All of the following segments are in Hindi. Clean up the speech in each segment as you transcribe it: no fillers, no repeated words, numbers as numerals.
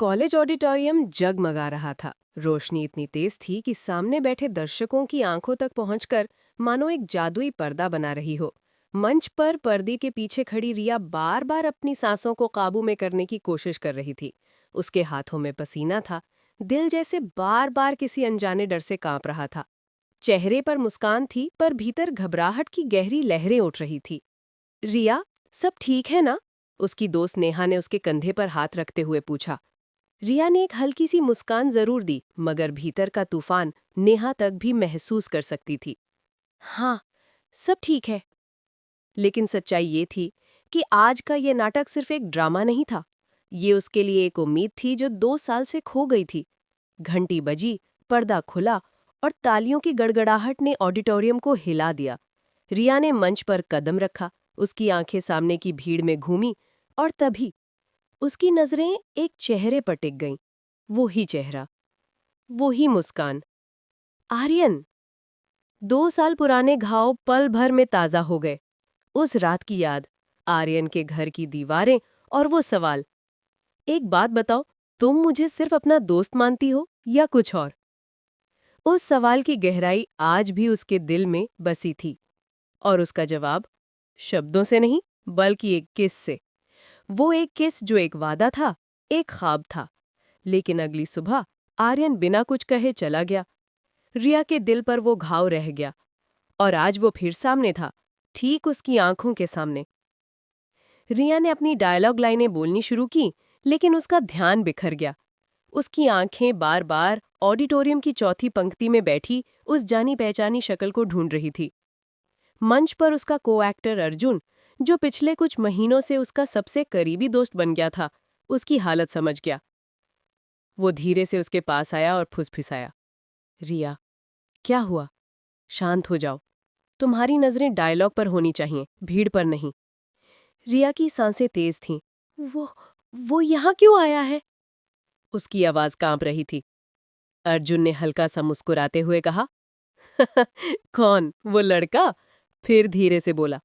कॉलेज ऑडिटोरियम जगमगा रहा था। रोशनी इतनी तेज थी कि सामने बैठे दर्शकों की आंखों तक पहुंचकर मानो एक जादुई पर्दा बना रही हो। मंच पर पर्दे के पीछे खड़ी रिया बार बार अपनी सांसों को काबू में करने की कोशिश कर रही थी। उसके हाथों में पसीना था। दिल जैसे बार बार किसी अनजाने डर से कांप रहा था। चेहरे पर मुस्कान थी, पर भीतर घबराहट की गहरी लहरें उठ रही थी। रिया, सब ठीक है ना? उसकी दोस्त नेहा ने उसके कंधे पर हाथ रखते हुए पूछा। रिया ने एक हल्की सी मुस्कान जरूर दी, मगर भीतर का तूफान नेहा तक भी महसूस कर सकती थी। हाँ, सब ठीक है। लेकिन सच्चाई ये थी कि आज का ये नाटक सिर्फ एक ड्रामा नहीं था। ये उसके लिए एक उम्मीद थी जो 2 साल से खो गई थी। घंटी बजी, पर्दा खुला और तालियों की गड़गड़ाहट ने ऑडिटोरियम को हिला दिया। रिया ने मंच पर कदम रखा, उसकी आंखें सामने की भीड़ में घूमी, और तभी उसकी नजरें एक चेहरे पर टिक गईं। वो ही चेहरा, वो ही मुस्कान। आर्यन। 2 साल पुराने घाव पल भर में ताजा हो गए। उस रात की याद, आर्यन के घर की दीवारें, और वो सवाल, एक बात बताओ, तुम मुझे सिर्फ अपना दोस्त मानती हो या कुछ और? उस सवाल की गहराई आज भी उसके दिल में बसी थी। और उसका जवाब शब्दों से नहीं, बल्कि एक किस से। वो एक किस जो एक वादा था, एक ख्वाब था। लेकिन अगली सुबह आर्यन बिना कुछ कहे चला गया। रिया के दिल पर वो घाव रह गया, और आज वो फिर सामने था, ठीक उसकी आंखों के सामने। रिया ने अपनी डायलॉग लाइनें बोलनी शुरू की, लेकिन उसका ध्यान बिखर गया। उसकी आंखें बार बार ऑडिटोरियम की चौथी पंक्ति में बैठी उस जानी पहचानी शक्ल को ढूंढ रही थी। मंच पर उसका को एक्टर अर्जुन, जो पिछले कुछ महीनों से उसका सबसे करीबी दोस्त बन गया था, उसकी हालत समझ गया। वो धीरे से उसके पास आया और फुसफुसाया, रिया, क्या हुआ? शांत हो जाओ। तुम्हारी नजरें डायलॉग पर होनी चाहिए, भीड़ पर नहीं। रिया की सांसें तेज थीं। वो वो यहाँ क्यों आया है? उसकी आवाज कांप रही थी। अर्जुन ने हल्का सा मुस्कुराते हुए कहा, कौन, वो लड़का? फिर धीरे से बोला,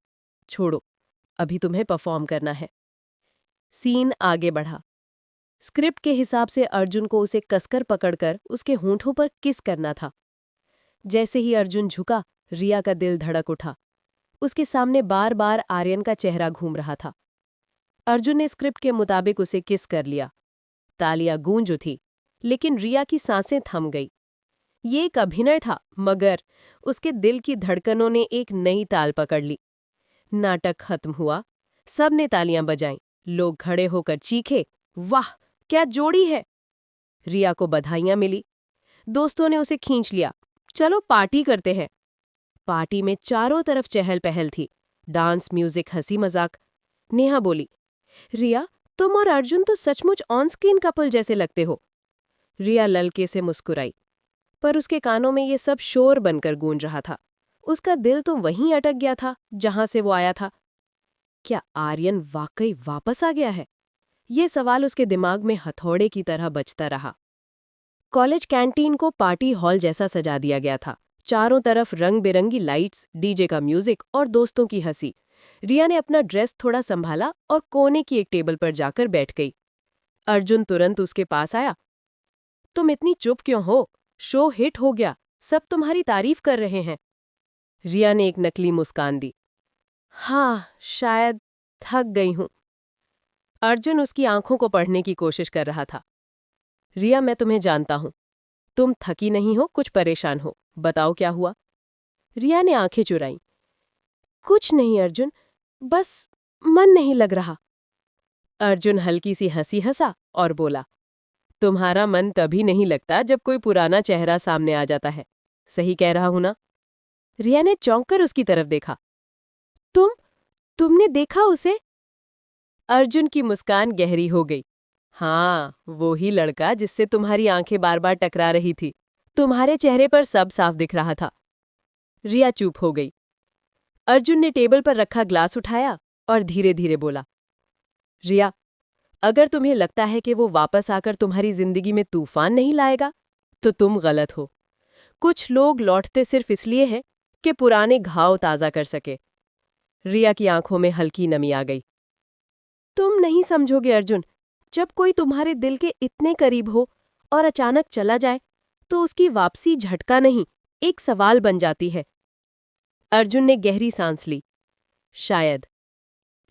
छोड़ो, अभी तुम्हें परफॉर्म करना है। सीन आगे बढ़ा। स्क्रिप्ट के हिसाब से अर्जुन को उसे कसकर पकड़कर उसके होंठों पर किस करना था। जैसे ही अर्जुन झुका, रिया का दिल धड़क उठा। उसके सामने बार बार आर्यन का चेहरा घूम रहा था। अर्जुन ने स्क्रिप्ट के मुताबिक उसे किस कर लिया। तालियां गूंज उठी, लेकिन रिया की सांसें थम गई। ये एक अभिनय था, मगर उसके दिल की धड़कनों ने एक नई ताल पकड़ ली। नाटक खत्म हुआ। सबने तालियां बजाईं। लोग खड़े होकर चीखे, वाह, क्या जोड़ी है! रिया को बधाइयां मिली। दोस्तों ने उसे खींच लिया, चलो पार्टी करते हैं। पार्टी में चारों तरफ चहल पहल थी, डांस, म्यूजिक, हंसी मजाक। नेहा बोली, रिया, तुम और अर्जुन तो सचमुच ऑन स्क्रीन कपल जैसे लगते हो। रिया ललके से मुस्कुराई, पर उसके कानों में ये सब शोर बनकर गूंज रहा था। उसका दिल तो वहीं अटक गया था जहां से वो आया था। क्या आर्यन वाकई वापस आ गया है? ये सवाल उसके दिमाग में हथौड़े की तरह बजता रहा। कॉलेज कैंटीन को पार्टी हॉल जैसा सजा दिया गया था। चारों तरफ रंग बिरंगी लाइट्स, डीजे का म्यूजिक और दोस्तों की हंसी। रिया ने अपना ड्रेस थोड़ा संभाला और कोने की एक टेबल पर जाकर बैठ गई। अर्जुन तुरंत उसके पास आया। तुम इतनी चुप क्यों हो? शो हिट हो गया, सब तुम्हारी तारीफ कर रहे हैं। रिया ने एक नकली मुस्कान दी। हाँ, शायद थक गई हूं। अर्जुन उसकी आंखों को पढ़ने की कोशिश कर रहा था। रिया, मैं तुम्हें जानता हूं। तुम थकी नहीं हो, कुछ परेशान हो। बताओ क्या हुआ? रिया ने आंखें चुराईं। कुछ नहीं अर्जुन, बस मन नहीं लग रहा। अर्जुन हल्की सी हंसी हंसा और बोला, तुम्हारा मन तभी नहीं लगता जब कोई पुराना चेहरा सामने आ जाता है। सही कह रहा हूं ना? रिया ने चौंक कर उसकी तरफ देखा। तुमने देखा उसे? अर्जुन की मुस्कान गहरी हो गई। हाँ, वो ही लड़का जिससे तुम्हारी आंखें बार बार टकरा रही थी। तुम्हारे चेहरे पर सब साफ दिख रहा था। रिया चुप हो गई। अर्जुन ने टेबल पर रखा ग्लास उठाया और धीरे धीरे बोला, रिया, अगर तुम्हें लगता है कि वो वापस आकर तुम्हारी जिंदगी में तूफान नहीं लाएगा, तो तुम गलत हो। कुछ लोग लौटते सिर्फ इसलिए हैं कि पुराने घाव ताजा कर सके। रिया की आंखों में हल्की नमी आ गई। तुम नहीं समझोगे अर्जुन, जब कोई तुम्हारे दिल के इतने करीब हो और अचानक चला जाए तो उसकी वापसी झटका नहीं, एक सवाल बन जाती है। अर्जुन ने गहरी सांस ली। शायद।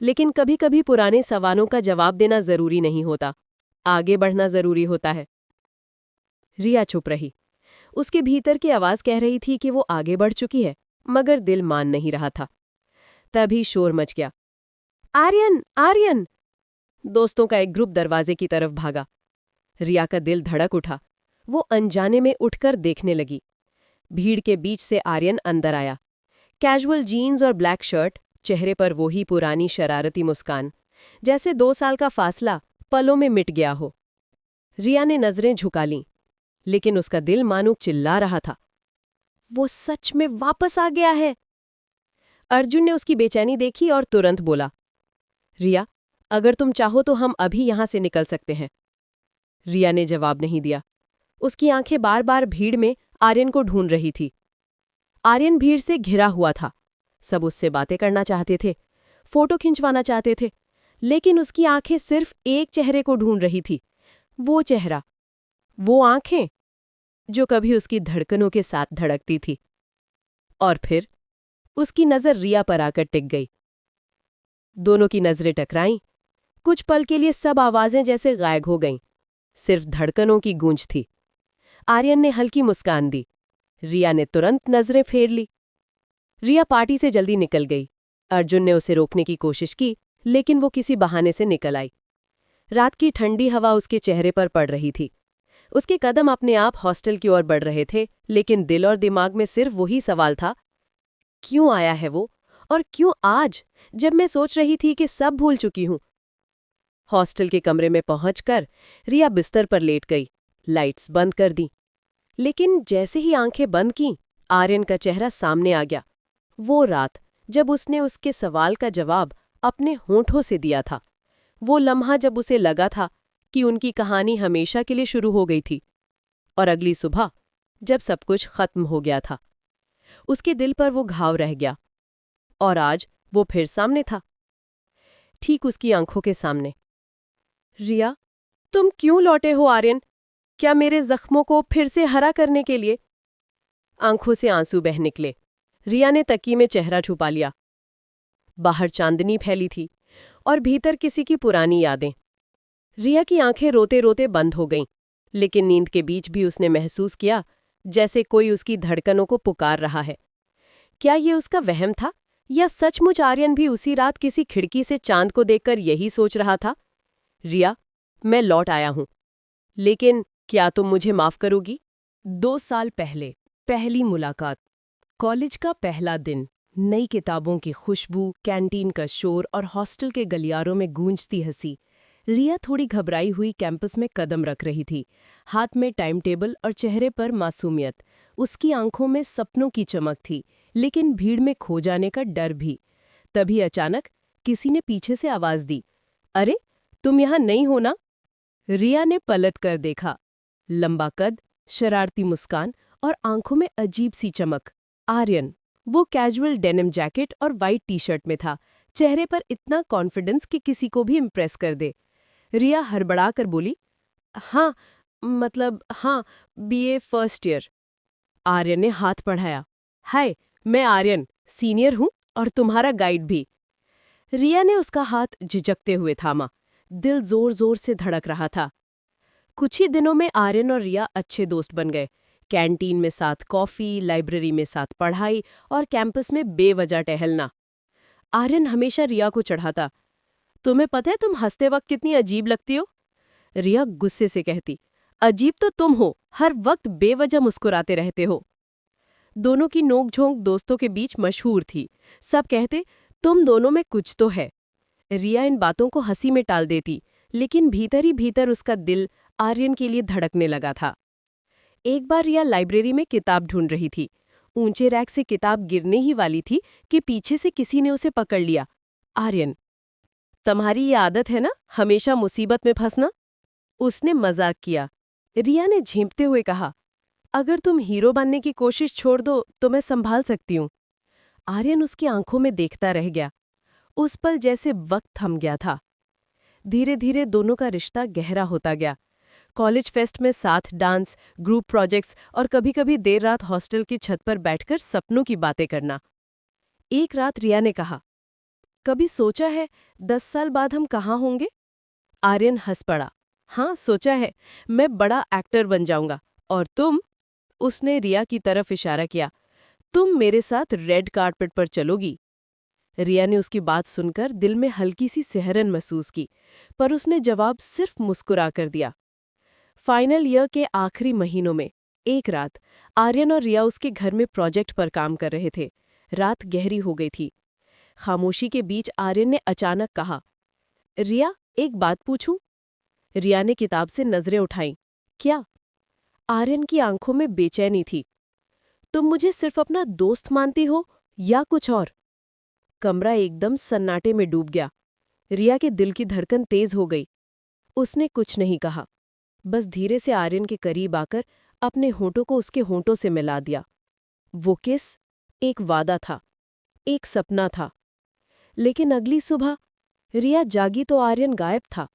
लेकिन कभी कभी पुराने सवालों का जवाब देना जरूरी नहीं होता, आगे बढ़ना जरूरी होता है। रिया चुप रही। उसके भीतर की आवाज कह रही थी कि वो आगे बढ़ चुकी है, मगर दिल मान नहीं रहा था। तभी शोर मच गया। आर्यन, आर्यन! दोस्तों का एक ग्रुप दरवाजे की तरफ भागा। रिया का दिल धड़क उठा। वो अनजाने में उठकर देखने लगी। भीड़ के बीच से आर्यन अंदर आया। कैजुअल जीन्स और ब्लैक शर्ट, चेहरे पर वही पुरानी शरारती मुस्कान, जैसे 2 साल का फासला पलों में मिट गया हो। रिया ने नजरें झुका लीं, लेकिन उसका दिल मानो चिल्ला रहा था, वो सच में वापस आ गया है। अर्जुन ने उसकी बेचैनी देखी और तुरंत बोला, रिया, अगर तुम चाहो तो हम अभी यहां से निकल सकते हैं। रिया ने जवाब नहीं दिया। उसकी आंखें बार बार भीड़ में आर्यन को ढूंढ रही थी। आर्यन भीड़ से घिरा हुआ था। सब उससे बातें करना चाहते थे, फोटो खिंचवाना चाहते थे, लेकिन उसकी आंखें सिर्फ एक चेहरे को ढूंढ रही थी। वो चेहरा, वो आंखें जो कभी उसकी धड़कनों के साथ धड़कती थी। और फिर उसकी नजर रिया पर आकर टिक गई। दोनों की नजरें टकराईं। कुछ पल के लिए सब आवाजें जैसे गायब हो गईं। सिर्फ धड़कनों की गूंज थी। आर्यन ने हल्की मुस्कान दी। रिया ने तुरंत नजरें फेर ली। रिया पार्टी से जल्दी निकल गई। अर्जुन ने उसे रोकने की कोशिश की, लेकिन वो किसी बहाने से निकल आई। रात की ठंडी हवा उसके चेहरे पर पड़ रही थी। उसके कदम अपने आप हॉस्टल की ओर बढ़ रहे थे, लेकिन दिल और दिमाग में सिर्फ वही सवाल था, क्यों आया है वो, और क्यों आज, जब मैं सोच रही थी कि सब भूल चुकी हूं। हॉस्टल के कमरे में पहुंचकर रिया बिस्तर पर लेट गई, लाइट्स बंद कर दी। लेकिन जैसे ही आंखें बंद की, आर्यन का चेहरा सामने आ गया। वो रात जब उसने उसके सवाल का जवाब अपने होंठों से दिया था। वो लम्हा जब उसे लगा था कि उनकी कहानी हमेशा के लिए शुरू हो गई थी। और अगली सुबह जब सब कुछ खत्म हो गया था, उसके दिल पर वो घाव रह गया। और आज वो फिर सामने था, ठीक उसकी आंखों के सामने। रिया, तुम क्यों लौटे हो आर्यन? क्या मेरे जख्मों को फिर से हरा करने के लिए? आंखों से आंसू बह निकले। रिया ने तकिए में चेहरा छुपा लिया। बाहर चांदनी फैली थी और भीतर किसी की पुरानी यादें। रिया की आंखें रोते रोते बंद हो गईं, लेकिन नींद के बीच भी उसने महसूस किया जैसे कोई उसकी धड़कनों को पुकार रहा है। क्या ये उसका वहम था, या सचमुच आर्यन भी उसी रात किसी खिड़की से चांद को देखकर यही सोच रहा था? रिया, मैं लौट आया हूं, लेकिन क्या तुम मुझे माफ करोगी? 2 साल पहले, पहली मुलाकात। कॉलेज का पहला दिन। नई किताबों की खुशबू, कैंटीन का शोर और हॉस्टल के गलियारों में गूंजती हंसी। रिया थोड़ी घबराई हुई कैंपस में कदम रख रही थी, हाथ में टाइम टेबल और चेहरे पर मासूमियत। उसकी आंखों में सपनों की चमक थी, लेकिन भीड़ में खो जाने का डर भी। तभी अचानक किसी ने पीछे से आवाज दी, अरे, तुम यहाँ नहीं हो ना? रिया ने पलट कर देखा। लंबा कद, शरारती मुस्कान और आंखों में अजीब सी चमक। आर्यन। वो कैजुअल डेनिम जैकेट और वाइट टी शर्ट में था, चेहरे पर इतना कॉन्फिडेंस कि किसी को भी इम्प्रेस कर दे। रिया हड़बड़ा कर बोली, हाँ, मतलब हाँ, बीए फर्स्ट ईयर। आर्यन ने हाथ बढ़ाया। हाय, मैं आर्यन, सीनियर हूँ और तुम्हारा गाइड भी। रिया ने उसका हाथ झिझकते हुए थामा। दिल जोर जोर से धड़क रहा था। कुछ ही दिनों में आर्यन और रिया अच्छे दोस्त बन गए। कैंटीन में साथ कॉफी, लाइब्रेरी में साथ पढ़ाई और कैंपस में बेवजह टहलना। आर्यन हमेशा रिया को चढ़ाता, तुम्हें पता है तुम हंसते वक्त कितनी अजीब लगती हो? रिया गुस्से से कहती, अजीब तो तुम हो, हर वक्त बेवजह मुस्कुराते रहते हो। दोनों की नोकझोंक दोस्तों के बीच मशहूर थी। सब कहते, तुम दोनों में कुछ तो है। रिया इन बातों को हंसी में टाल देती, लेकिन भीतर ही भीतर उसका दिल आर्यन के लिए धड़कने लगा था। एक बार रिया लाइब्रेरी में किताब ढूंढ रही थी। ऊंचे रैक से किताब गिरने ही वाली थी कि पीछे से किसी ने उसे पकड़ लिया। आर्यन, तुम्हारी ये आदत है ना, हमेशा मुसीबत में फंसना? उसने मजाक किया। रिया ने झेंपते हुए कहा, अगर तुम हीरो बनने की कोशिश छोड़ दो तो मैं संभाल सकती हूँ। आर्यन उसकी आंखों में देखता रह गया। उस पल जैसे वक्त थम गया था। धीरे धीरे दोनों का रिश्ता गहरा होता गया। कॉलेज फेस्ट में साथ डांस, ग्रुप प्रोजेक्ट्स और कभी-कभी देर रात हॉस्टल की छत पर बैठकर सपनों की बातें करना। एक रात रिया ने कहा, कभी सोचा है 10 साल बाद हम कहाँ होंगे? आर्यन हंस पड़ा। हाँ, सोचा है। मैं बड़ा एक्टर बन जाऊंगा। और तुम? उसने रिया की तरफ इशारा किया। तुम मेरे साथ रेड कार्पेट पर चलोगी। रिया ने उसकी बात सुनकर दिल में हल्की सी सिहरन महसूस की, पर उसने जवाब सिर्फ मुस्कुरा कर दिया। फाइनल ईयर के आखिरी महीनों में एक रात आर्यन और रिया उसके घर में प्रोजेक्ट पर काम कर रहे थे। रात गहरी हो गई थी। खामोशी के बीच आर्यन ने अचानक कहा, रिया, एक बात पूछूं? रिया ने किताब से नजरें उठाईं। क्या? आर्यन की आंखों में बेचैनी थी। तुम मुझे सिर्फ अपना दोस्त मानती हो या कुछ और? कमरा एकदम सन्नाटे में डूब गया। रिया के दिल की धड़कन तेज हो गई। उसने कुछ नहीं कहा, बस धीरे से आर्यन के करीब आकर अपने होठों को उसके होठों से मिला दिया। वो किस एक वादा था, एक सपना था। लेकिन अगली सुबह रिया जागी तो आर्यन गायब था।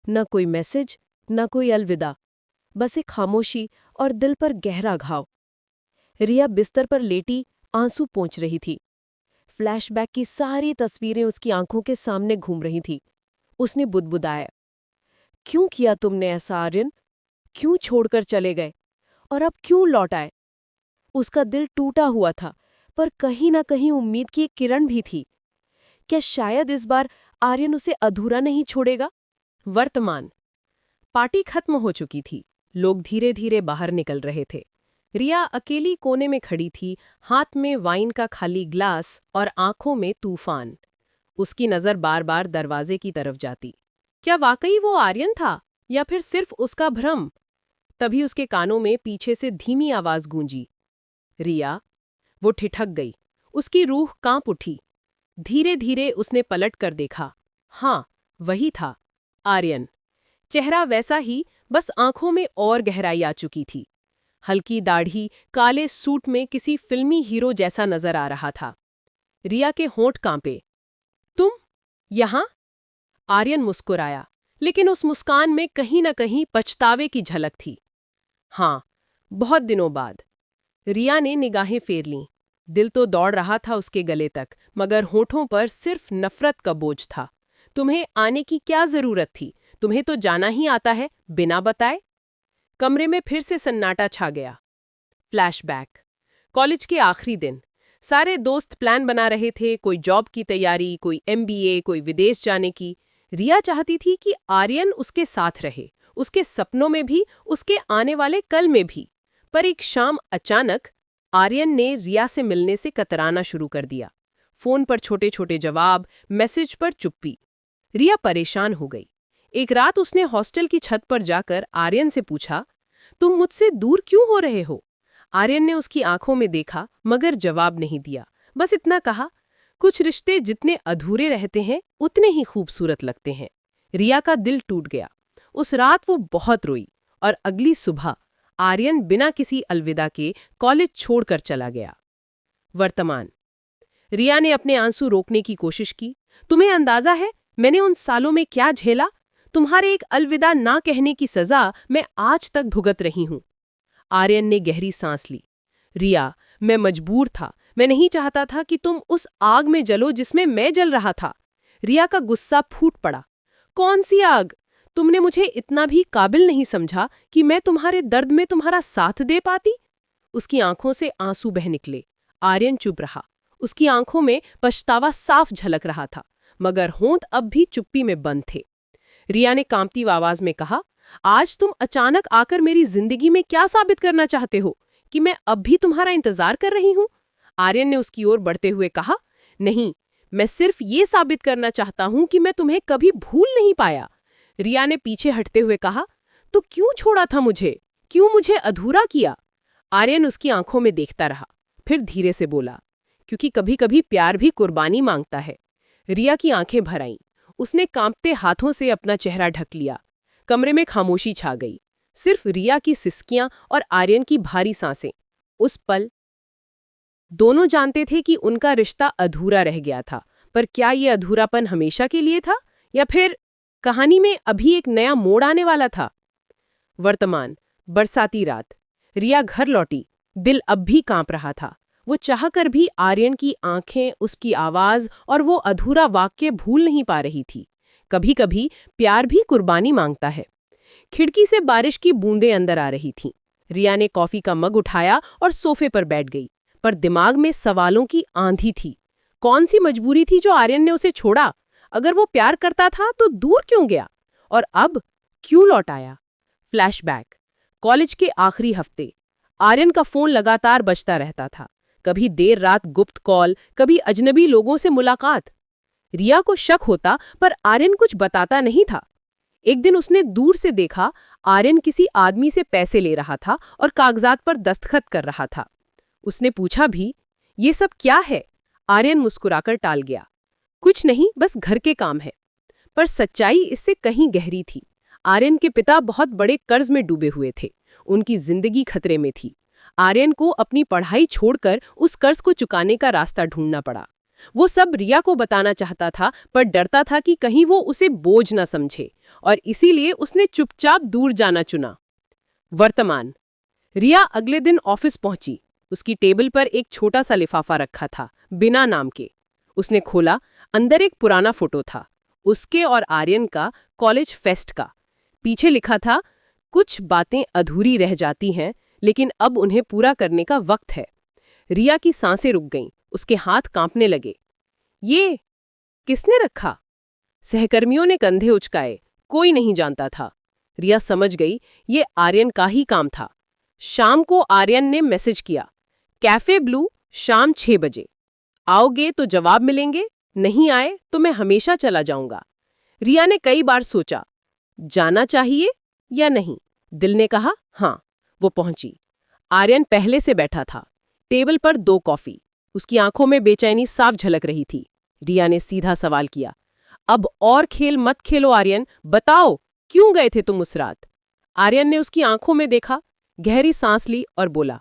न कोई मैसेज, न कोई अलविदा, बस एक खामोशी और दिल पर गहरा घाव। रिया बिस्तर पर लेटी आंसू पोंछ रही थी। फ्लैशबैक की सारी तस्वीरें उसकी आंखों के सामने घूम रही थी। उसने बुदबुदाया, क्यों किया तुमने ऐसा आर्यन? क्यों छोड़कर चले गए? और अब क्यों लौट आए? उसका दिल टूटा हुआ था, पर कहीं ना कहीं उम्मीद की एक किरण भी थी। क्या शायद इस बार आर्यन उसे अधूरा नहीं छोड़ेगा? वर्तमान। पार्टी खत्म हो चुकी थी। लोग धीरे धीरे बाहर निकल रहे थे। रिया अकेली कोने में खड़ी थी, हाथ में वाइन का खाली ग्लास और आंखों में तूफान। उसकी नजर बार बार दरवाजे की तरफ जाती। क्या वाकई वो आर्यन था या फिर सिर्फ उसका भ्रम? तभी उसके कानों में पीछे से धीमी आवाज गूंजी, रिया। वो ठिठक गई। उसकी रूह कांप उठी। धीरे धीरे उसने पलट कर देखा। हाँ, वही था, आर्यन। चेहरा वैसा ही, बस आंखों में और गहराई आ चुकी थी। हल्की दाढ़ी, काले सूट में किसी फिल्मी हीरो जैसा नजर आ रहा था। रिया के होंठ कांपे। तुम यहां? आर्यन मुस्कुराया, लेकिन उस मुस्कान में कहीं न कहीं पछतावे की झलक थी। हाँ, बहुत दिनों बाद। रिया ने निगाहें फेर लीं। दिल तो दौड़ रहा था उसके गले तक, मगर होठों पर सिर्फ नफरत का बोझ था। तुम्हें आने की क्या जरूरत थी? तुम्हें तो जाना ही आता है, बिना बताए। कमरे में फिर से सन्नाटा छा गया। फ्लैशबैक। कॉलेज के आखिरी दिन। सारे दोस्त प्लान बना रहे थे, कोई जॉब की तैयारी, कोई एमबीए, कोई विदेश जाने की। रिया चाहती थी कि आर्यन उसके साथ रहे, उसके सपनों में भी, उसके आने वाले कल में भी। पर एक शाम अचानक आर्यन ने रिया से मिलने से कतराना शुरू कर दिया। फोन पर छोटे छोटे जवाब, मैसेज पर चुप्पी। रिया परेशान हो गई। एक रात उसने हॉस्टल की छत पर जाकर आर्यन से पूछा, तुम मुझसे दूर क्यों हो रहे हो? आर्यन ने उसकी आंखों में देखा, मगर जवाब नहीं दिया। बस इतना कहा, कुछ रिश्ते जितने अधूरे रहते हैं उतने ही खूबसूरत लगते हैं। रिया का दिल टूट गया। उस रात वो बहुत रोई और अगली सुबह आर्यन बिना किसी अलविदा के कॉलेज छोड़कर चला गया। वर्तमान। रिया ने अपने आंसू रोकने की कोशिश की। तुम्हें अंदाजा है मैंने उन सालों में क्या झेला? तुम्हारे एक अलविदा ना कहने की सजा मैं आज तक भुगत रही हूं। आर्यन ने गहरी सांस ली। रिया, मैं मजबूर था। मैं नहीं चाहता था कि तुम उस आग में जलो जिसमें मैं जल रहा था। रिया का गुस्सा फूट पड़ा। कौन सी आग? तुमने मुझे इतना भी काबिल नहीं समझा कि मैं तुम्हारे दर्द में तुम्हारा साथ दे पाती? उसकी आंखों से आंसू बह निकले। आर्यन चुप रहा। उसकी आंखों में पछतावा साफ झलक रहा था, मगर होंठ अब भी चुप्पी में बंद थे। रिया ने कांपती आवाज में कहा, आज तुम अचानक आकर मेरी जिंदगी में क्या साबित करना चाहते हो? कि मैं अब भी तुम्हारा इंतजार कर रही हूं? आर्यन ने उसकी ओर बढ़ते हुए कहा, नहीं, मैं सिर्फ ये साबित करना चाहता हूं कि मैं तुम्हें कभी भूल नहीं पाया। रिया ने पीछे हटते हुए कहा, तो क्यों छोड़ा था मुझे? क्यों मुझे अधूरा किया? आर्यन उसकी आंखों में देखता रहा, फिर धीरे से बोला, क्योंकि कभी कभी प्यार भी कुर्बानी मांगता है। रिया की आंखें भर आईं। उसने कांपते हाथों से अपना चेहरा ढक लिया। कमरे में खामोशी छा गई, सिर्फ रिया की सिसकियां और आर्यन की भारी सांसें। उस पल दोनों जानते थे कि उनका रिश्ता अधूरा रह गया था, पर क्या ये अधूरापन हमेशा के लिए था या फिर कहानी में अभी एक नया मोड़ आने वाला था। वर्तमान, बरसाती रात। रिया घर लौटी। दिल अब भी कांप रहा था। वो चाहकर भी आर्यन की आंखें, उसकी आवाज और वो अधूरा वाक्य भूल नहीं पा रही थी। कभी कभी प्यार भी कुर्बानी मांगता है। खिड़की से बारिश की बूंदें अंदर आ रही थीं। रिया ने कॉफी का मग उठाया और सोफे पर बैठ गई, पर दिमाग में सवालों की आंधी थी। कौन सी मजबूरी थी जो आर्यन ने उसे छोड़ा? अगर वो प्यार करता था तो दूर क्यों गया? और अब क्यों लौट आया? फ्लैशबैक। कॉलेज के आखिरी हफ्ते। आर्यन का फोन लगातार बजता रहता था। कभी देर रात गुप्त कॉल, कभी अजनबी लोगों से मुलाकात। रिया को शक होता, पर आर्यन कुछ बताता नहीं था। एक दिन उसने दूर से देखा, आर्यन किसी आदमी से पैसे ले रहा था और कागजात पर दस्तखत कर रहा था। उसने पूछा भी, ये सब क्या है? आर्यन मुस्कुराकर टाल गया, कुछ नहीं, बस घर के काम है। पर सच्चाई इससे कहीं गहरी थी। आर्यन के पिता बहुत बड़े कर्ज में डूबे हुए थे। उनकी जिंदगी खतरे में थी। आर्यन को अपनी पढ़ाई छोड़कर उस कर्ज को चुकाने का रास्ता ढूंढना पड़ा। वो सब रिया को बताना चाहता था, पर डरता था कि कहीं वो उसे बोझ न समझे, और इसीलिए उसने चुपचाप दूर जाना चुना। वर्तमान। रिया अगले दिन ऑफिस पहुंची। उसकी टेबल पर एक छोटा सा लिफाफा रखा था, बिना नाम के। उसने खोला। अंदर एक पुराना फोटो था, उसके और आर्यन का, कॉलेज फेस्ट का। पीछे लिखा था, कुछ बातें अधूरी रह जाती हैं, लेकिन अब उन्हें पूरा करने का वक्त है। रिया की सांसें रुक गईं, उसके हाथ कांपने लगे। ये किसने रखा? सहकर्मियों ने कंधे उचकाए। कोई नहीं जानता था। रिया समझ गई, ये आर्यन का ही काम था। शाम को आर्यन ने मैसेज किया, कैफे ब्लू, शाम 6 बजे। आओगे तो जवाब मिलेंगे, नहीं आए तो मैं हमेशा चला जाऊंगा। रिया ने कई बार सोचा, जाना चाहिए या नहीं। दिल ने कहा हाँ। वो पहुंची। आर्यन पहले से बैठा था। टेबल पर 2 कॉफी। उसकी आंखों में बेचैनी साफ झलक रही थी। रिया ने सीधा सवाल किया, अब और खेल मत खेलो आर्यन, बताओ क्यों गए थे तुम उस रात? आर्यन ने उसकी आंखों में देखा, गहरी सांस ली और बोला,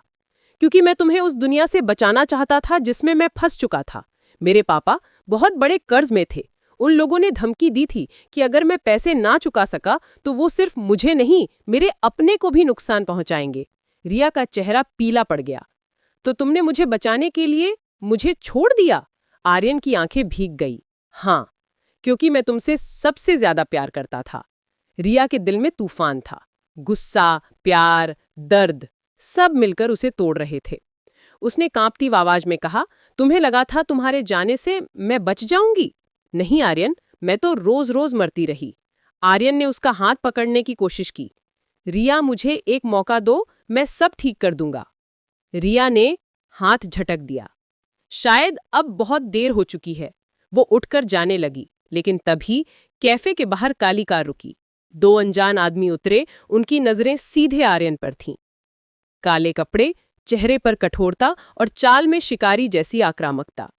क्योंकि मैं तुम्हें उस दुनिया से बचाना चाहता था जिसमें मैं फंस चुका था। मेरे पापा बहुत बड़े कर्ज में थे। उन लोगों ने धमकी दी थी कि अगर मैं पैसे ना चुका सका तो वो सिर्फ मुझे नहीं, मेरे अपने को भी नुकसान पहुंचाएंगे। रिया का चेहरा पीला पड़ गया। तो तुमने मुझे बचाने के लिए मुझे छोड़ दिया? आर्यन की आंखें भीग गई। हाँ, क्योंकि मैं तुमसे सबसे ज्यादा प्यार करता था। रिया के दिल में तूफान था। गुस्सा, प्यार, दर्द, सब मिलकर उसे तोड़ रहे थे। उसने कांपती आवाज में कहा, तुम्हें लगा था तुम्हारे जाने से मैं बच जाऊंगी? नहीं आर्यन, मैं तो रोज रोज मरती रही। आर्यन ने उसका हाथ पकड़ने की कोशिश की। रिया, मुझे एक मौका दो, मैं सब ठीक कर दूंगा। रिया ने हाथ झटक दिया। शायद अब बहुत देर हो चुकी है। वो उठकर जाने लगी, लेकिन तभी कैफे के बाहर काली कार रुकी। 2 अनजान आदमी उतरे। उनकी नजरें सीधे आर्यन पर थीं। काले कपड़े, चेहरे पर कठोरता और चाल में शिकारी जैसी आक्रामकता।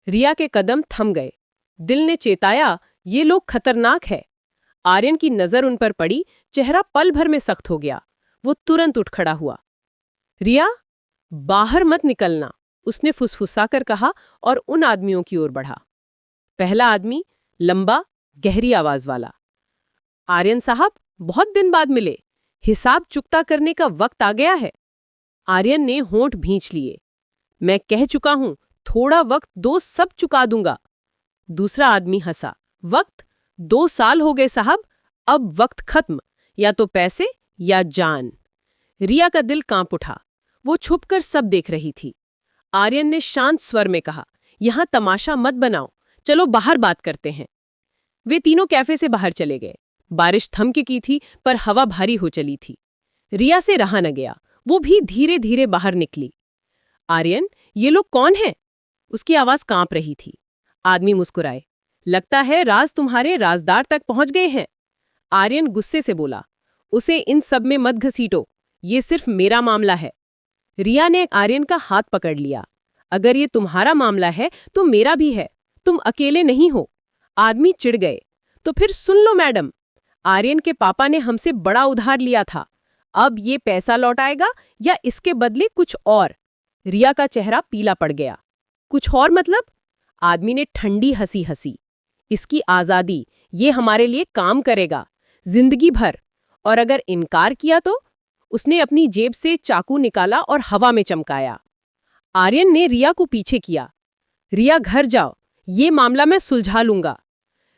रिया के कदम थम गए। दिल ने चेताया, ये लोग खतरनाक है। आर्यन की नजर उन पर पड़ी। चेहरा पल भर में सख्त हो गया। वो तुरंत उठ खड़ा हुआ। रिया, बाहर मत निकलना, उसने फुसफुसाकर कहा और उन आदमियों की ओर बढ़ा। पहला आदमी लंबा, गहरी आवाज वाला, आर्यन साहब, बहुत दिन बाद मिले, हिसाब चुकता करने का वक्त आ गया है। आर्यन ने होंठ भींच लिए। मैं कह चुका हूं, थोड़ा वक्त दो, सब चुका दूंगा। दूसरा आदमी हंसा। वक्त? 2 साल हो गए साहब, अब वक्त खत्म, या तो पैसे या जान। रिया का दिल कांप उठा। वो छुपकर सब देख रही थी। आर्यन ने शांत स्वर में कहा, यहां तमाशा मत बनाओ, चलो बाहर बात करते हैं। वे तीनों कैफे से बाहर चले गए। बारिश थम के की थी, पर हवा भारी हो चली थी। रिया से रहा न गया। वो भी धीरे धीरे बाहर निकली। आर्यन, ये लोग कौन हैं? उसकी आवाज कांप रही थी। आदमी मुस्कुराए। लगता है राज तुम्हारे राजदार तक पहुंच गए हैं। आर्यन गुस्से से बोला, उसे इन सब में मत घसीटो, ये सिर्फ मेरा मामला है। रिया ने आर्यन का हाथ पकड़ लिया। अगर ये तुम्हारा मामला है तो मेरा भी है, तुम अकेले नहीं हो। आदमी चिढ़ गए। तो फिर सुन लो मैडम, आर्यन के पापा ने हमसे बड़ा उधार लिया था। अब ये पैसा लौटाएगा या इसके बदले कुछ और? रिया का चेहरा पीला पड़ गया। कुछ और मतलब? आदमी ने ठंडी हंसी हंसी। इसकी आजादी, ये हमारे लिए काम करेगा जिंदगी भर। और अगर इनकार किया तो? उसने अपनी जेब से चाकू निकाला और हवा में चमकाया। आर्यन ने रिया को पीछे किया। रिया, घर जाओ, ये मामला मैं सुलझा लूंगा।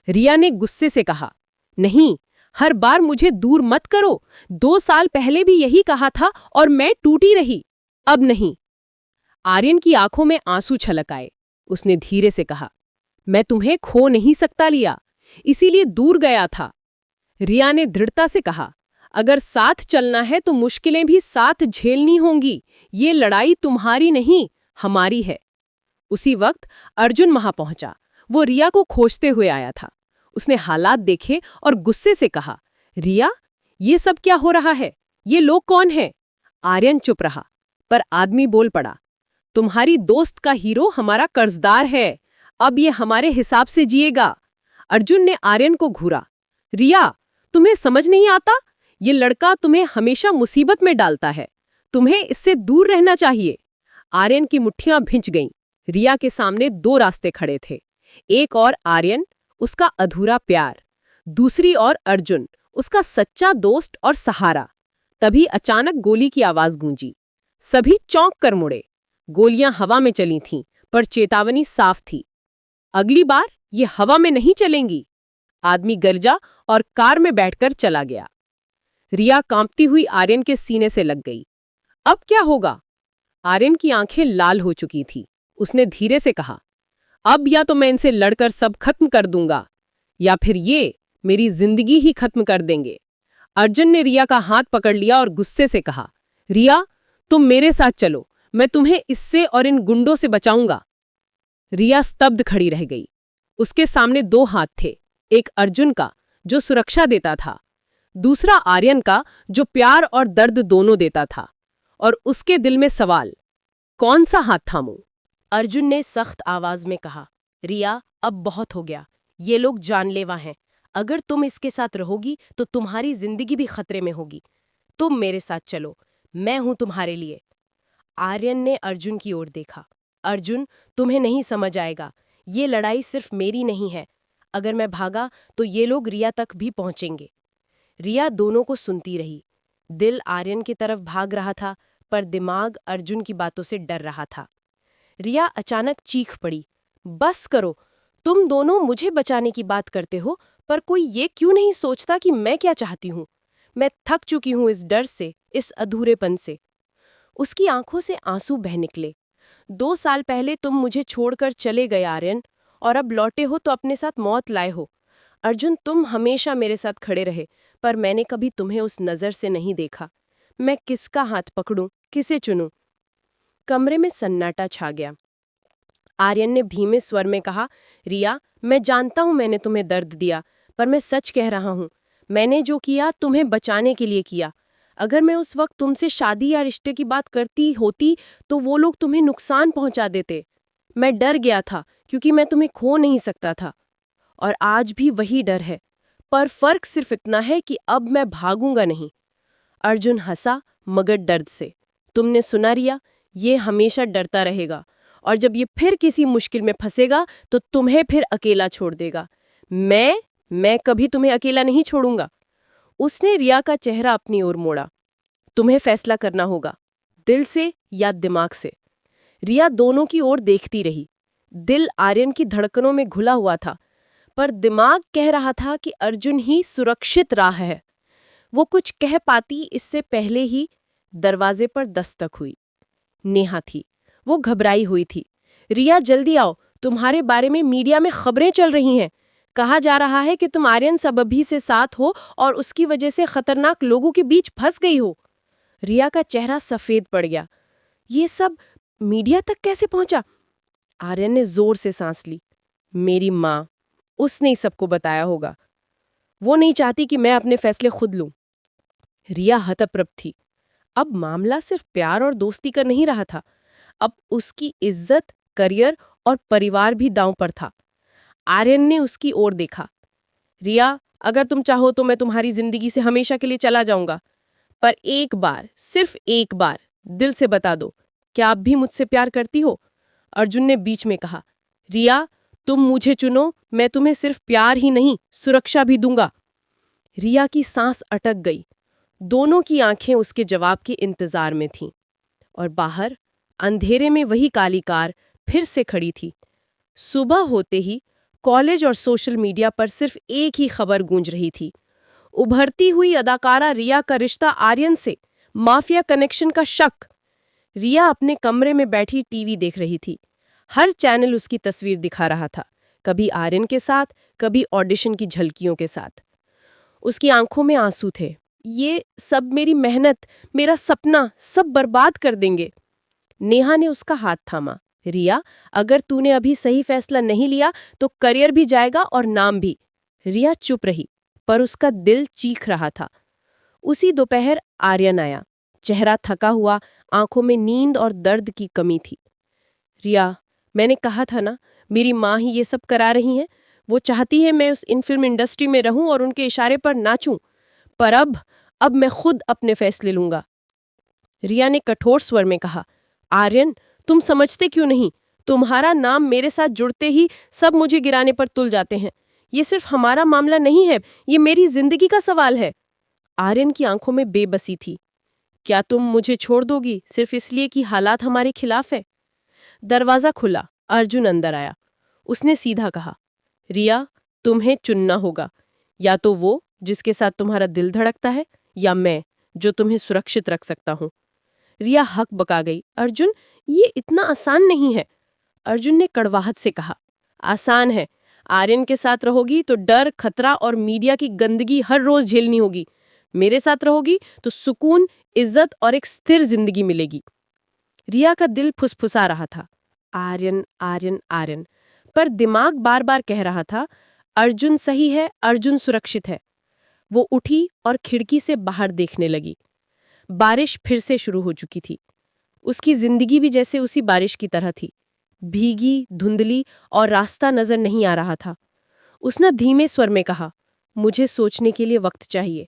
रिया ने गुस्से से कहा, नहीं, हर बार मुझे दूर मत करो। 2 साल पहले भी यही कहा था और मैं टूटी रही। अब नहीं। आर्यन की आंखों में आंसू छलक आए। उसने धीरे से कहा, मैं तुम्हें खो नहीं सकता लिया, इसीलिए दूर गया था। रिया ने दृढ़ता से कहा, अगर साथ चलना है तो मुश्किलें भी साथ झेलनी होंगी। ये लड़ाई तुम्हारी नहीं, हमारी है। उसी वक्त अर्जुन वहां पहुंचा। वो रिया को खोजते हुए आया था। उसने हालात देखे और गुस्से से कहा, रिया, ये सब क्या हो रहा है? ये लोग कौन हैं? आर्यन चुप रहा, पर आदमी बोल पड़ा, तुम्हारी दोस्त का हीरो हमारा कर्जदार है, अब ये हमारे हिसाब से जिएगा। अर्जुन ने आर्यन को घूरा, रिया, तुम्हें समझ नहीं आता? ये लड़का तुम्हें हमेशा मुसीबत में डालता है, तुम्हें इससे दूर रहना चाहिए। आर्यन की मुट्ठियां भिंच गईं। रिया के सामने 2 रास्ते खड़े थे, एक और आर्यन, उसका अधूरा प्यार, दूसरी ओर अर्जुन, उसका सच्चा दोस्त और सहारा। तभी अचानक गोली की आवाज गूंजी। सभी चौंक कर मुड़े। गोलियां हवा में चली थीं, पर चेतावनी साफ थी, अगली बार ये हवा में नहीं चलेंगी। आदमी गर्जा और कार में बैठकर चला गया। रिया कांपती हुई आर्यन के सीने से लग गई। अब क्या होगा? आर्यन की आंखें लाल हो चुकी थी। उसने धीरे से कहा, अब या तो मैं इनसे लड़कर सब खत्म कर दूंगा, या फिर ये मेरी जिंदगी ही खत्म कर देंगे। अर्जुन ने रिया का हाथ पकड़ लिया और गुस्से से कहा, रिया, तुम मेरे साथ चलो, मैं तुम्हें इससे और इन गुंडों से बचाऊंगा। रिया स्तब्ध खड़ी रह गई। उसके सामने 2 हाथ थे, एक अर्जुन का जो सुरक्षा देता था, दूसरा आर्यन का जो प्यार और दर्द दोनों देता था। और उसके दिल में सवाल, कौन सा हाथ थामूं? अर्जुन ने सख्त आवाज में कहा, रिया, अब बहुत हो गया। ये लोग जानलेवा हैं। अगर तुम इसके साथ रहोगी तो तुम्हारी जिंदगी भी खतरे में होगी। तुम मेरे साथ चलो, मैं हूं तुम्हारे लिए। आर्यन ने अर्जुन की ओर देखा। अर्जुन, तुम्हें नहीं समझ आएगा, ये लड़ाई सिर्फ मेरी नहीं है। अगर मैं भागा तो ये लोग रिया तक भी पहुंचेंगे। रिया दोनों को सुनती रही। दिल आर्यन की तरफ भाग रहा था, पर दिमाग अर्जुन की बातों से डर रहा था। रिया अचानक चीख पड़ी, बस करो, तुम दोनों मुझे बचाने की बात करते हो, पर कोई ये क्यों नहीं सोचता कि मैं क्या चाहती हूँ? मैं थक चुकी हूँ इस डर से, इस अधूरेपन से। उसकी आंखों से आंसू बह निकले। 2 साल पहले तुम मुझे छोड़कर चले गए आर्यन, और अब लौटे हो तो अपने साथ मौत लाए हो। अर्जुन, तुम हमेशा मेरे साथ खड़े रहे, पर मैंने कभी तुम्हें उस नज़र से नहीं देखा। मैं किसका हाथ पकड़ूं, किसे चुनूं? कमरे में सन्नाटा छा गया। आर्यन ने धीमे स्वर में कहा, रिया, मैं जानता हूं मैंने तुम्हें दर्द दिया, पर मैं सच कह रहा हूं। मैंने जो किया तुम्हें बचाने के लिए किया। अगर मैं उस वक्त तुमसे शादी या रिश्ते की बात करती होती तो वो लोग तुम्हें नुकसान पहुंचा देते। मैं डर गया था क्योंकि मैं तुम्हें खो नहीं सकता था, और आज भी वही डर है, पर फर्क सिर्फ इतना है कि अब मैं भागूंगा नहीं। अर्जुन हंसा, मगर दर्द से। तुमने सुना रिया, ये हमेशा डरता रहेगा, और जब ये फिर किसी मुश्किल में फंसेगा तो तुम्हें फिर अकेला छोड़ देगा। मैं कभी तुम्हें अकेला नहीं छोड़ूंगा। उसने रिया का चेहरा अपनी ओर मोड़ा। तुम्हें फैसला करना होगा, दिल से या दिमाग से। रिया दोनों की ओर देखती रही। दिल आर्यन की धड़कनों में घुला हुआ था, पर दिमाग कह रहा था कि अर्जुन ही सुरक्षित राह है। वो कुछ कह पाती इससे पहले ही दरवाजे पर दस्तक हुई। नेहा थी। वो घबराई हुई थी। रिया, जल्दी आओ, तुम्हारे बारे में मीडिया में खबरें चल रही हैं। कहा जा रहा है कि तुम आर्यन सबभी से साथ हो और उसकी वजह से खतरनाक लोगों के बीच फंस गई हो। रिया का चेहरा सफेद पड़ गया। ये सब मीडिया तक कैसे पहुंचा? आर्यन ने जोर से सांस ली। मेरी माँ, उसने ही सबको बताया होगा। वो नहीं चाहती कि मैं अपने फैसले खुद लूं। रिया हतप्रभ थी। अब मामला सिर्फ प्यार और दोस्ती का नहीं रहा था, अब उसकी इज्जत, करियर और परिवार भी दांव पर था। आर्यन ने उसकी ओर देखा। रिया, अगर तुम चाहो तो मैं तुम्हारी जिंदगी से हमेशा के लिए चला जाऊंगा, पर एक बार, सिर्फ एक बार दिल से बता दो, क्या आप भी मुझसे प्यार करती हो? अर्जुन ने बीच में कहा, रिया, तुम मुझे चुनो, मैं तुम्हें सिर्फ प्यार ही नहीं सुरक्षा भी दूंगा। रिया की सांस अटक गई। दोनों की आंखें उसके जवाब के इंतजार में थीं। और बाहर अंधेरे में वही काली कार फिर से खड़ी थी। सुबह होते ही कॉलेज और सोशल मीडिया पर सिर्फ एक ही खबर गूंज रही थी। उभरती हुई अदाकारा रिया का रिश्ता आर्यन से, माफिया कनेक्शन का शक। रिया अपने कमरे में बैठी टीवी देख रही थी। हर चैनल उसकी तस्वीर दिखा रहा था, कभी आर्यन के साथ, कभी ऑडिशन की झलकियों के साथ। उसकी आंखों में आंसू थे। ये सब मेरी मेहनत, मेरा सपना, सब बर्बाद कर देंगे। नेहा ने उसका हाथ थामा। रिया, अगर तूने अभी सही फैसला नहीं लिया तो करियर भी जाएगा और नाम भी। रिया चुप रही, पर उसका दिल चीख रहा था। उसी दोपहर आर्यन आया। चेहरा थका हुआ, आंखों में नींद और दर्द की कमी थी। रिया, मैंने कहा था ना, मेरी माँ ही ये सब करा रही हैं। वो चाहती है मैं इन फिल्म इंडस्ट्री में रहूं और उनके इशारे पर नाचूं। पर अब मैं खुद अपने फैसले लूंगा। रिया ने कठोर स्वर में कहा, आर्यन, तुम समझते क्यों नहीं? तुम्हारा नाम मेरे साथ जुड़ते ही सब मुझे गिराने पर तुल जाते हैं। ये सिर्फ हमारा मामला नहीं है, ये मेरी जिंदगी का सवाल है। आर्यन की आंखों में बेबसी थी। क्या तुम मुझे छोड़ दोगी सिर्फ इसलिए कि हालात हमारे खिलाफ है? दरवाजा खुला, अर्जुन अंदर आया। उसने सीधा कहा, रिया, तुम्हें चुनना होगा। या तो वो जिसके साथ तुम्हारा दिल धड़कता है, या मैं जो तुम्हें सुरक्षित रख सकता हूं। रिया हक बका गई, अर्जुन, ये इतना आसान नहीं है। अर्जुन ने कड़वाहट से कहा, आसान है। आर्यन के साथ रहोगी तो डर, खतरा और मीडिया की गंदगी हर रोज झेलनी होगी। मेरे साथ रहोगी तो सुकून, इज्जत और एक स्थिर जिंदगी मिलेगी। रिया का दिल फुसफुसा रहा था, आर्यन, आर्यन, आर्यन। पर दिमाग बार बार कह रहा था, अर्जुन सही है, अर्जुन सुरक्षित है। वो उठी और खिड़की से बाहर देखने लगी। बारिश फिर से शुरू हो चुकी थी। उसकी जिंदगी भी जैसे उसी बारिश की तरह थी, भीगी, धुंधली, और रास्ता नजर नहीं आ रहा था। उसने धीमे स्वर में कहा, मुझे सोचने के लिए वक्त चाहिए।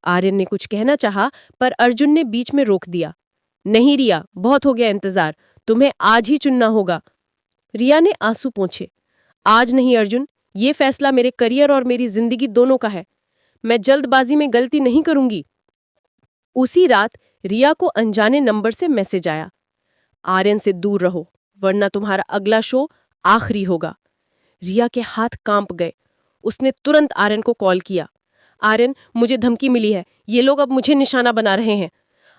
आर्यन ने कुछ कहना चाहा, पर अर्जुन ने बीच में रोक दिया। नहीं रिया, बहुत हो गया इंतजार, तुम्हें आज ही चुनना होगा। रिया ने आंसू पोंछे, आज नहीं अर्जुन, ये फैसला मेरे करियर और मेरी जिंदगी दोनों का है। मैं जल्दबाजी में गलती नहीं करूंगी। उसी रात रिया को अनजाने नंबर से मैसेज आया, आर्यन से दूर रहो, वरना तुम्हारा अगला शो आखिरी होगा। रिया के हाथ कांप गए। उसने तुरंत आर्यन को कॉल किया। आर्यन, मुझे धमकी मिली है, ये लोग अब मुझे निशाना बना रहे हैं।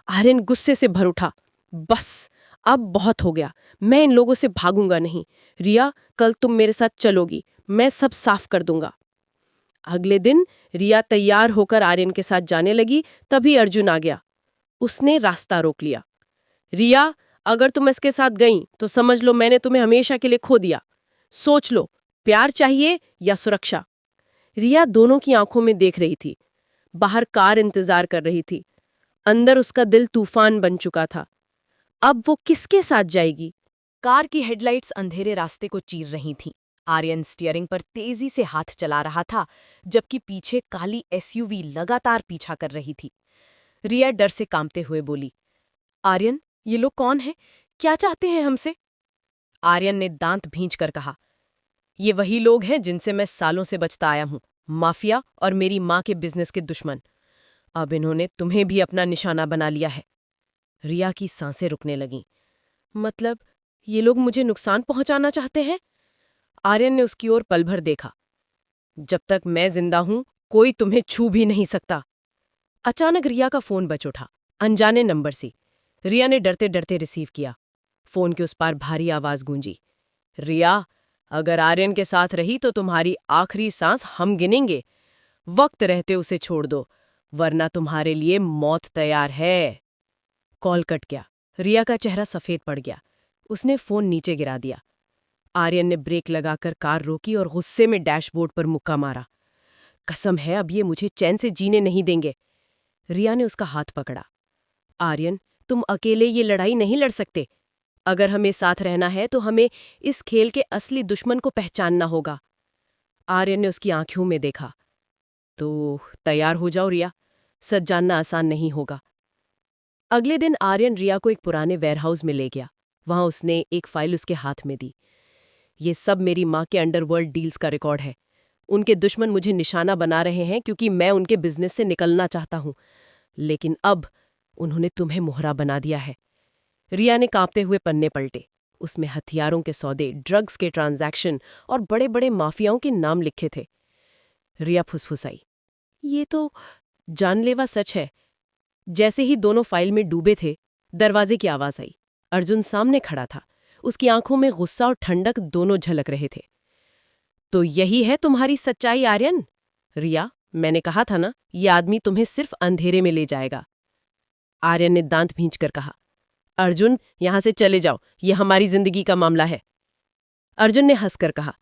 आर्यन गुस्से से भर उठा, बस अब बहुत हो गया, मैं इन लोगों से भागूंगा नहीं। रिया, कल तुम मेरे साथ चलोगी, मैं सब साफ कर दूंगा। अगले दिन रिया तैयार होकर आर्यन के साथ जाने लगी, तभी अर्जुन आ गया। उसने रास्ता रोक लिया। रिया, अगर तुम इसके साथ गई तो समझ लो मैंने तुम्हें हमेशा के लिए खो दिया। सोच लो, प्यार चाहिए या सुरक्षा? रिया दोनों की आंखों में देख रही थी। बाहर कार इंतजार कर रही थी। अंदर उसका दिल तूफान बन चुका था। अब वो किसके साथ जाएगी? कार की हेडलाइट्स अंधेरे रास्ते को चीर रही थीं। आर्यन स्टीयरिंग पर तेजी से हाथ चला रहा था, जबकि पीछे काली एसयूवी लगातार पीछा कर रही थी। रिया डर से कांपते हुए बोली, आर्यन, ये लोग कौन हैं? क्या चाहते हैं हमसे? आर्यन ने दांत भींचकर कहा, ये वही लोग हैं जिनसे मैं सालों से बचता आया हूं, माफिया और मेरी माँ के बिजनेस के दुश्मन। अब इन्होंने तुम्हें भी अपना निशाना बना लिया है। रिया की सांसें रुकने लगीं। मतलब ये लोग मुझे नुकसान पहुंचाना चाहते हैं? आर्यन ने उसकी ओर पल भर देखा। जब तक मैं जिंदा हूं, कोई तुम्हें छू भी नहीं सकता। अचानक रिया का फोन बज उठा, अनजाने नंबर से। रिया ने डरते डरते रिसीव किया। फोन के उस पार भारी आवाज गूंजी, रिया, अगर आर्यन के साथ रही तो तुम्हारी आखिरी सांस हम गिनेंगे। वक्त रहते उसे छोड़ दो, वरना तुम्हारे लिए मौत तैयार है। कॉल कट गया। रिया का चेहरा सफेद पड़ गया। उसने फोन नीचे गिरा दिया। आर्यन ने ब्रेक लगाकर कार रोकी और गुस्से में डैशबोर्ड पर मुक्का मारा। कसम है, अब ये मुझे चैन से जीने नहीं देंगे। रिया ने उसका हाथ पकड़ा। आर्यन, तुम अकेले ये लड़ाई नहीं लड़ सकते। अगर हमें साथ रहना है तो हमें इस खेल के असली दुश्मन को पहचानना होगा। आर्यन ने उसकी आंखों में देखा। तो तैयार हो जाओ रिया, सच जानना आसान नहीं होगा। अगले दिन आर्यन रिया को एक पुराने वेयरहाउस में ले गया। वहां उसने एक फाइल उसके हाथ में दी। ये सब मेरी माँ के अंडरवर्ल्ड डील्स का रिकॉर्ड है। उनके दुश्मन मुझे निशाना बना रहे हैं क्योंकि मैं उनके बिजनेस से निकलना चाहता हूँ, लेकिन अब उन्होंने तुम्हें मोहरा बना दिया है। रिया ने कांपते हुए पन्ने पलटे। उसमें हथियारों के सौदे, ड्रग्स के ट्रांजैक्शन और बड़े बड़े माफियाओं के नाम लिखे थे। रिया फुसफुसाई, ये तो जानलेवा सच है। जैसे ही दोनों फाइल में डूबे थे, दरवाजे की आवाज आई। अर्जुन सामने खड़ा था। उसकी आंखों में गुस्सा और ठंडक दोनों झलक रहे थे। तो यही है तुम्हारी सच्चाई आर्यन? रिया, मैंने कहा था ना, ये आदमी तुम्हें सिर्फ अंधेरे में ले जाएगा। आर्यन ने दांत भींचकर कहा। अर्जुन, यहां से चले जाओ, ये हमारी जिंदगी का मामला है। अर्जुन ने हंसकर कहा,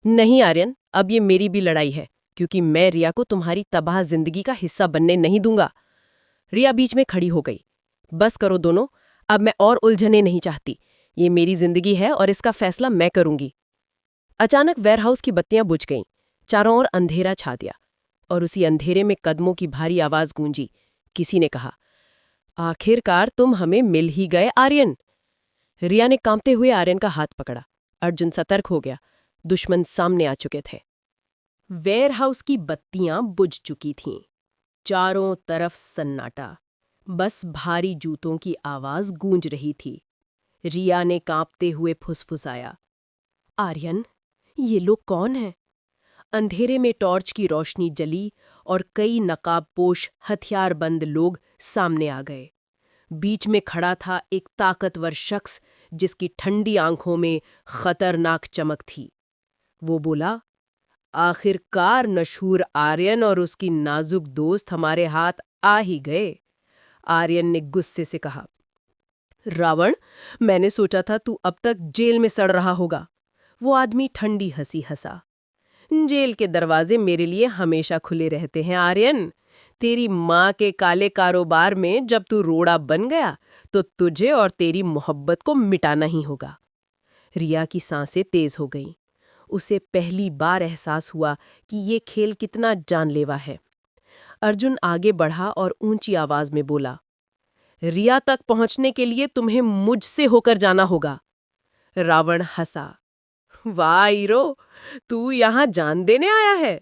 नहीं आर्यन, अब ये मेरी भी लड़ाई है, क्योंकि मैं रिया को तुम्हारी तबाह जिंदगी का हिस्सा बनने नहीं दूंगा। रिया बीच में खड़ी हो गई। बस करो दोनों, अब मैं और उलझने नहीं चाहती। ये मेरी जिंदगी है और इसका फैसला मैं करूंगी। अचानक वेयरहाउस की बत्तियां बुझ गईं। चारों ओर अंधेरा छा गया और उसी अंधेरे में कदमों की भारी आवाज गूंजी। किसी ने कहा, आखिरकार तुम हमें मिल ही गए आर्यन। रिया ने कांपते हुए आर्यन का हाथ पकड़ा। अर्जुन सतर्क हो गया। दुश्मन सामने आ चुके थे। वेयरहाउस की बत्तियां बुझ चुकी थीं। चारों तरफ सन्नाटा, बस भारी जूतों की आवाज गूंज रही थी। रिया ने कांपते हुए फुसफुसाया, आर्यन, ये लोग कौन हैं? अंधेरे में टॉर्च की रोशनी जली और कई नकाबपोश हथियारबंद लोग सामने आ गए। बीच में खड़ा था एक ताकतवर शख्स जिसकी ठंडी आंखों में खतरनाक चमक थी। वो बोला, आखिरकार मशहूर आर्यन और उसकी नाजुक दोस्त हमारे हाथ आ ही गए। आर्यन ने गुस्से से कहा, रावण, मैंने सोचा था तू अब तक जेल में सड़ रहा होगा। वो आदमी ठंडी हंसी हंसा। जेल के दरवाजे मेरे लिए हमेशा खुले रहते हैं आर्यन। तेरी माँ के काले कारोबार में जब तू रोड़ा बन गया तो तुझे और तेरी मोहब्बत को मिटाना ही होगा। रिया की सांसें तेज हो गईं। उसे पहली बार एहसास हुआ कि ये खेल कितना जानलेवा है। अर्जुन आगे बढ़ा और ऊंची आवाज में बोला, रिया तक पहुंचने के लिए तुम्हें मुझसे होकर जाना होगा। रावण हंसा, वाह हीरो, तू यहाँ जान देने आया है?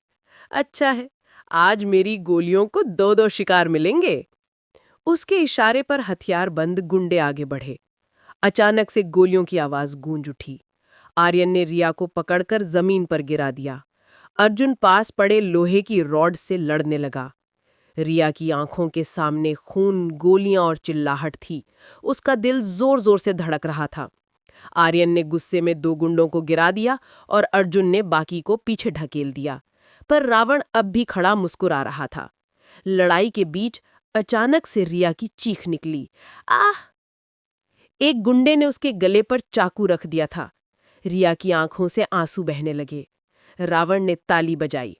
अच्छा है, आज मेरी गोलियों को दो दो शिकार मिलेंगे। उसके इशारे पर हथियारबंद गुंडे आगे बढ़े। अचानक से गोलियों की आवाज गूंज उठी। आर्यन ने रिया को पकड़कर जमीन पर गिरा दिया। अर्जुन पास पड़े लोहे की रॉड से लड़ने लगा। रिया की आंखों के सामने खून, गोलियां और चिल्लाहट थी। उसका दिल जोर जोर से धड़क रहा था। आर्यन ने गुस्से में दो गुंडों को गिरा दिया और अर्जुन ने बाकी को पीछे ढकेल दिया। पर रावण अब भी खड़ा मुस्कुरा रहा था। लड़ाई के बीच अचानक से रिया की चीख निकली, आह! एक गुंडे ने उसके गले पर चाकू रख दिया था। रिया की आंखों से आंसू बहने लगे। रावण ने ताली बजाई,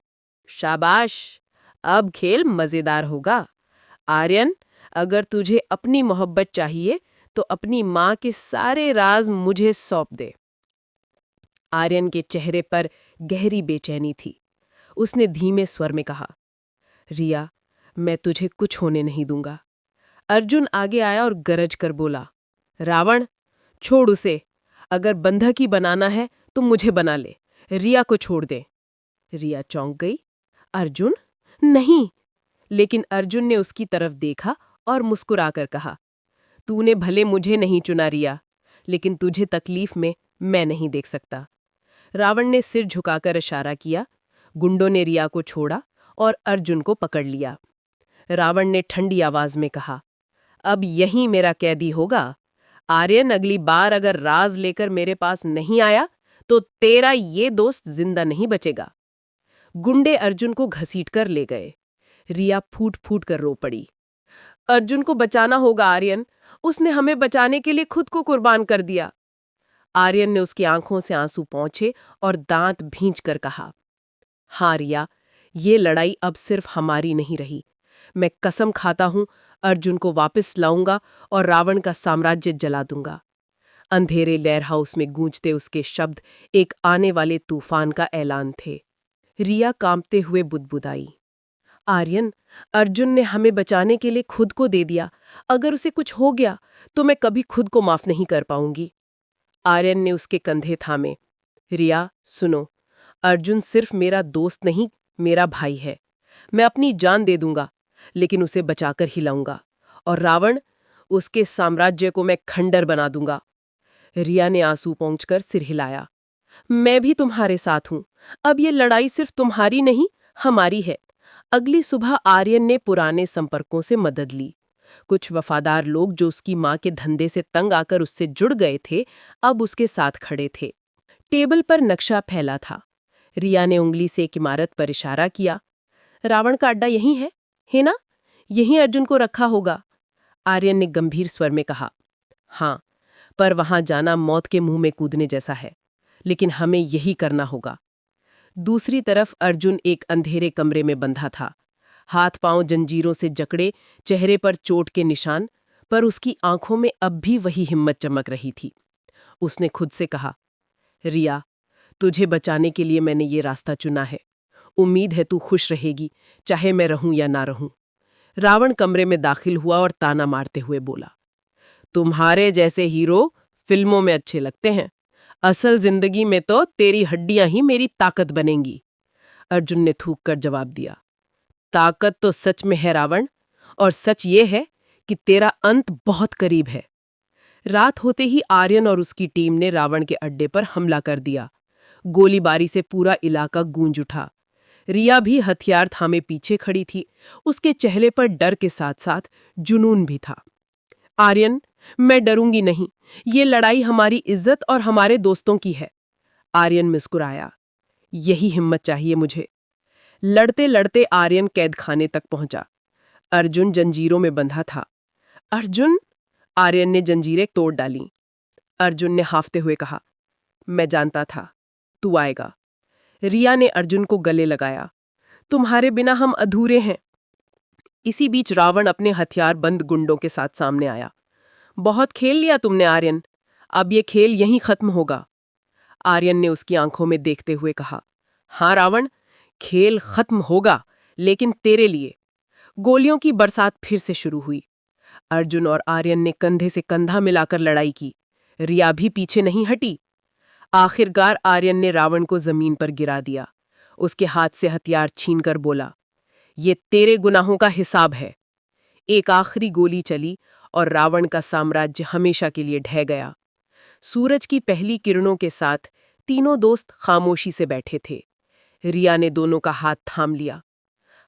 शाबाश, अब खेल मजेदार होगा। आर्यन, अगर तुझे अपनी मोहब्बत चाहिए तो अपनी माँ के सारे राज मुझे सौंप दे। आर्यन के चेहरे पर गहरी बेचैनी थी। उसने धीमे स्वर में कहा, रिया, मैं तुझे कुछ होने नहीं दूंगा। अर्जुन आगे आया और गरज कर बोला, रावण, छोड़ उसे। अगर बंधक ही बनाना है तो मुझे बना ले, रिया को छोड़ दे। रिया चौंक गई। अर्जुन, नहीं। लेकिन अर्जुन ने उसकी तरफ देखा और मुस्कुराकर कहा, तूने भले मुझे नहीं चुना रिया, लेकिन तुझे तकलीफ में मैं नहीं देख सकता। रावण ने सिर झुकाकर इशारा किया। गुंडों ने रिया को छोड़ा और अर्जुन को पकड़ लिया। रावण ने ठंडी आवाज में कहा, अब यही मेरा कैदी होगा। आर्यन, अगली बार अगर राज लेकर मेरे पास नहीं आया तो तेरा ये दोस्त जिंदा नहीं बचेगा। गुंडे अर्जुन को घसीटकर ले गए। रिया फूट फूट कर रो पड़ी। अर्जुन को बचाना होगा आर्यन, उसने हमें बचाने के लिए खुद को कुर्बान कर दिया। आर्यन ने उसकी आंखों से आंसू पोंछे और दांत भींचकर कहा, हाँ रिया, ये लड़ाई अब सिर्फ हमारी नहीं रही। मैं कसम खाता हूं, अर्जुन को वापस लाऊंगा और रावण का साम्राज्य जला दूंगा। अंधेरे लेयर हाउस में गूंजते उसके शब्द एक आने वाले तूफान का ऐलान थे। रिया कांपते हुए बुदबुदाई, आर्यन, अर्जुन ने हमें बचाने के लिए खुद को दे दिया। अगर उसे कुछ हो गया तो मैं कभी खुद को माफ नहीं कर पाऊंगी। आर्यन ने उसके कंधे थामे। रिया सुनो, अर्जुन सिर्फ मेरा दोस्त नहीं, मेरा भाई है। मैं अपनी जान दे दूंगा, लेकिन उसे बचाकर ही लाऊंगा। और रावण, उसके साम्राज्य को मैं खंडर बना दूंगा। रिया ने आंसू पोंछकर सिर हिलाया। मैं भी तुम्हारे साथ हूं। अब ये लड़ाई सिर्फ तुम्हारी नहीं, हमारी है। अगली सुबह आर्यन ने पुराने संपर्कों से मदद ली। कुछ वफादार लोग जो उसकी मां के धंधे से तंग आकर उससे जुड़ गए थे, अब उसके साथ खड़े थे। टेबल पर नक्शा फैला था। रिया ने उंगली से एक इमारत पर इशारा किया। रावण का अड्डा यही है ना? यहीं अर्जुन को रखा होगा। आर्यन ने गंभीर स्वर में कहा। हाँ, पर वहां जाना मौत के मुंह में कूदने जैसा है, लेकिन हमें यही करना होगा। दूसरी तरफ अर्जुन एक अंधेरे कमरे में बंधा था। हाथ पांव जंजीरों से जकड़े, चेहरे पर चोट के निशान, पर उसकी आंखों में अब भी वही हिम्मत चमक रही थी। उसने खुद से कहा, रिया, तुझे बचाने के लिए मैंने ये रास्ता चुना है। उम्मीद है तू खुश रहेगी, चाहे मैं रहूं या ना रहूं। रावण कमरे में दाखिल हुआ और ताना मारते हुए बोला, तुम्हारे जैसे हीरो फिल्मों में अच्छे लगते हैं, असल जिंदगी में तो तेरी हड्डियां ही मेरी ताकत बनेंगी। अर्जुन ने थूक कर जवाब दिया, ताकत तो सच में है रावण, और सच ये है कि तेरा अंत बहुत करीब है। रात होते ही आर्यन और उसकी टीम ने रावण के अड्डे पर हमला कर दिया। गोलीबारी से पूरा इलाका गूंज उठा। रिया भी हथियार थामे पीछे खड़ी थी। उसके चेहरे पर डर के साथ साथ जुनून भी था। आर्यन, मैं डरूंगी नहीं। ये लड़ाई हमारी इज्जत और हमारे दोस्तों की है। आर्यन मुस्कुराया। यही हिम्मत चाहिए मुझे। लड़ते लड़ते आर्यन कैदखाने तक पहुंचा। अर्जुन जंजीरों में बंधा था। अर्जुन! आर्यन ने जंजीरें तोड़ डाली। अर्जुन ने हाफते हुए कहा, मैं जानता था तू आएगा। रिया ने अर्जुन को गले लगाया। तुम्हारे बिना हम अधूरे हैं। इसी बीच रावण अपने हथियार बंद गुंडों के साथ सामने आया। बहुत खेल लिया तुमने आर्यन, अब ये खेल यहीं खत्म होगा। आर्यन ने उसकी आंखों में देखते हुए कहा, हाँ रावण, खेल खत्म होगा, लेकिन तेरे लिए। गोलियों की बरसात फिर से शुरू हुई। अर्जुन और आर्यन ने कंधे से कंधा मिलाकर लड़ाई की। रिया भी पीछे नहीं हटी। आखिरकार आर्यन ने रावण को जमीन पर गिरा दिया। उसके हाथ से हथियार छीनकर बोला, ये तेरे गुनाहों का हिसाब है। एक आखिरी गोली चली और रावण का साम्राज्य हमेशा के लिए ढह गया। सूरज की पहली किरणों के साथ तीनों दोस्त खामोशी से बैठे थे। रिया ने दोनों का हाथ थाम लिया।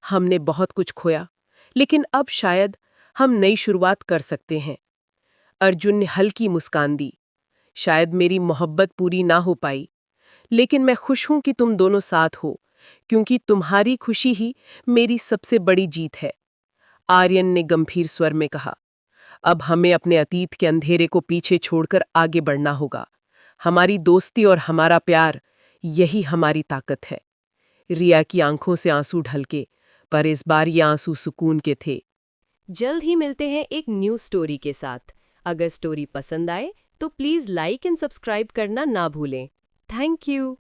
हमने बहुत कुछ खोया, लेकिन अब शायद हम नई शुरुआत कर सकते हैं। अर्जुन ने हल्की मुस्कान दी। शायद मेरी मोहब्बत पूरी ना हो पाई, लेकिन मैं खुश हूं कि तुम दोनों साथ हो, क्योंकि तुम्हारी खुशी ही मेरी सबसे बड़ी जीत है। आर्यन ने गंभीर स्वर में कहा, अब हमें अपने अतीत के अंधेरे को पीछे छोड़कर आगे बढ़ना होगा। हमारी दोस्ती और हमारा प्यार, यही हमारी ताकत है। रिया की आंखों से आंसू ढलके, पर इस बार ये आंसू सुकून के थे। जल्द ही मिलते हैं एक न्यू स्टोरी के साथ। अगर स्टोरी पसंद आए तो प्लीज़ लाइक एंड सब्सक्राइब करना ना भूलें। Thank you.